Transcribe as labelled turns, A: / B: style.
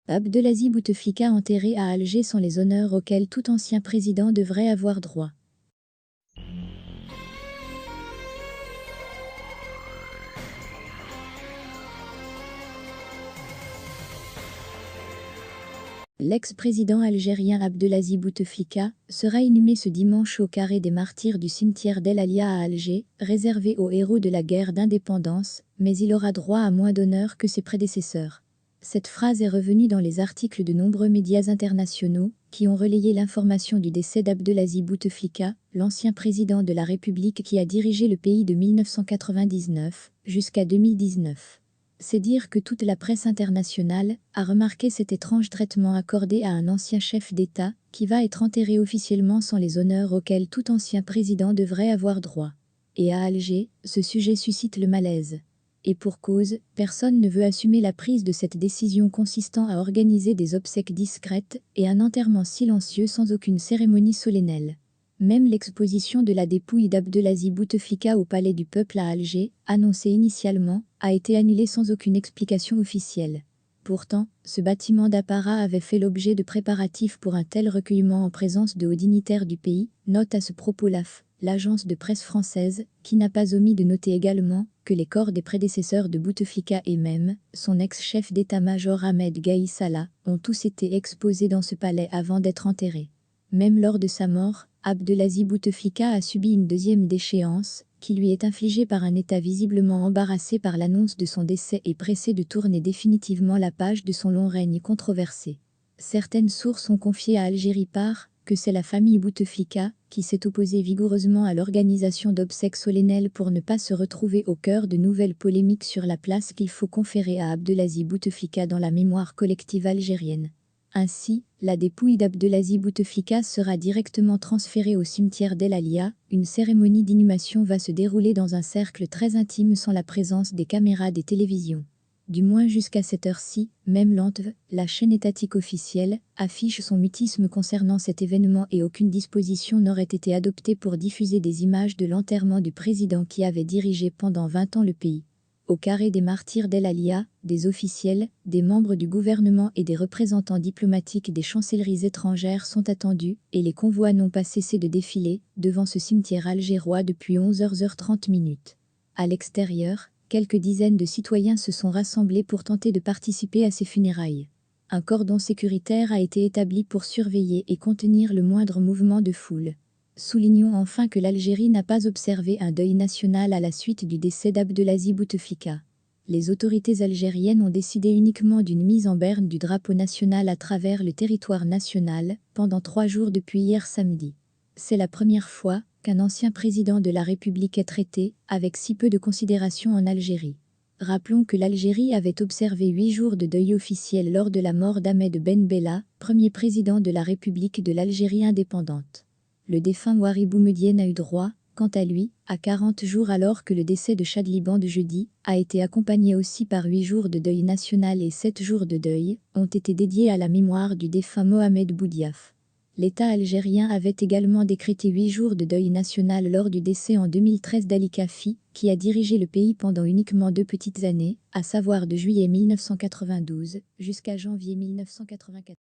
A: Abdelaziz Bouteflika enterré à Alger sont les honneurs auxquels tout ancien président devrait avoir droit. L'ex-président algérien Abdelaziz Bouteflika sera inhumé ce dimanche au carré des martyrs du cimetière d'El Alia à Alger, réservé aux héros de la guerre d'indépendance, mais il aura droit à moins d'honneur que ses prédécesseurs. Cette phrase est revenue dans les articles de nombreux médias internationaux qui ont relayé l'information du décès d'Abdelaziz Bouteflika, l'ancien président de la République qui a dirigé le pays de 1999 jusqu'à 2019. C'est dire que toute la presse internationale a remarqué cet étrange traitement accordé à un ancien chef d'État qui va être enterré officiellement sans les honneurs auxquels tout ancien président devrait avoir droit. Et à Alger, ce sujet suscite le malaise. Et pour cause, personne ne veut assumer la prise de cette décision consistant à organiser des obsèques discrètes et un enterrement silencieux sans aucune cérémonie solennelle. Même l'exposition de la dépouille d'Abdelaziz Bouteflika au Palais du Peuple à Alger, annoncée initialement, a été annulée sans aucune explication officielle. Pourtant, ce bâtiment d'apparat avait fait l'objet de préparatifs pour un tel recueillement en présence de hauts dignitaires du pays, note à ce propos l'AF, l'agence de presse française, qui n'a pas omis de noter également que les corps des prédécesseurs de Bouteflika et même son ex-chef d'état-major Ahmed Gaï Salah ont tous été exposés dans ce palais avant d'être enterrés. Même lors de sa mort, Abdelaziz Bouteflika a subi une deuxième déchéance, qui lui est infligée par un État visiblement embarrassé par l'annonce de son décès et pressé de tourner définitivement la page de son long règne controversé. Certaines sources ont confié à Algérie Part que c'est la famille Bouteflika qui s'est opposée vigoureusement à l'organisation d'obsèques solennelles pour ne pas se retrouver au cœur de nouvelles polémiques sur la place qu'il faut conférer à Abdelaziz Bouteflika dans la mémoire collective algérienne. Ainsi, la dépouille d'Abdelaziz Bouteflika sera directement transférée au cimetière d'El Alia. Une cérémonie d'inhumation va se dérouler dans un cercle très intime sans la présence des caméras des télévisions. Du moins jusqu'à cette heure-ci, même l'ANTV, la chaîne étatique officielle, affiche son mutisme concernant cet événement et aucune disposition n'aurait été adoptée pour diffuser des images de l'enterrement du président qui avait dirigé pendant 20 ans le pays. Au carré des martyrs d'El Alia, des officiels, des membres du gouvernement et des représentants diplomatiques des chancelleries étrangères sont attendus, et les convois n'ont pas cessé de défiler devant ce cimetière algérois depuis 11h30. À l'extérieur, quelques dizaines de citoyens se sont rassemblés pour tenter de participer à ces funérailles. Un cordon sécuritaire a été établi pour surveiller et contenir le moindre mouvement de foule. Soulignons enfin que l'Algérie n'a pas observé un deuil national à la suite du décès d'Abdelaziz Bouteflika. Les autorités algériennes ont décidé uniquement d'une mise en berne du drapeau national à travers le territoire national pendant 3 jours depuis hier samedi. C'est la première fois qu'un ancien président de la République est traité avec si peu de considération en Algérie. Rappelons que l'Algérie avait observé 8 jours de deuil officiel lors de la mort d'Ahmed Ben Bella, premier président de la République de l'Algérie indépendante. Le défunt Ouari Boumedienne a eu droit, quant à lui, à 40 jours alors que le décès de Chadli Band jeudi a été accompagné aussi par 8 jours de deuil national et 7 jours de deuil ont été dédiés à la mémoire du défunt Mohamed Boudiaf. L'État algérien avait également décrété 8 jours de deuil national lors du décès en 2013 d'Ali Kafi, qui a dirigé le pays pendant uniquement 2 petites années, à savoir de juillet 1992 jusqu'à janvier 1994.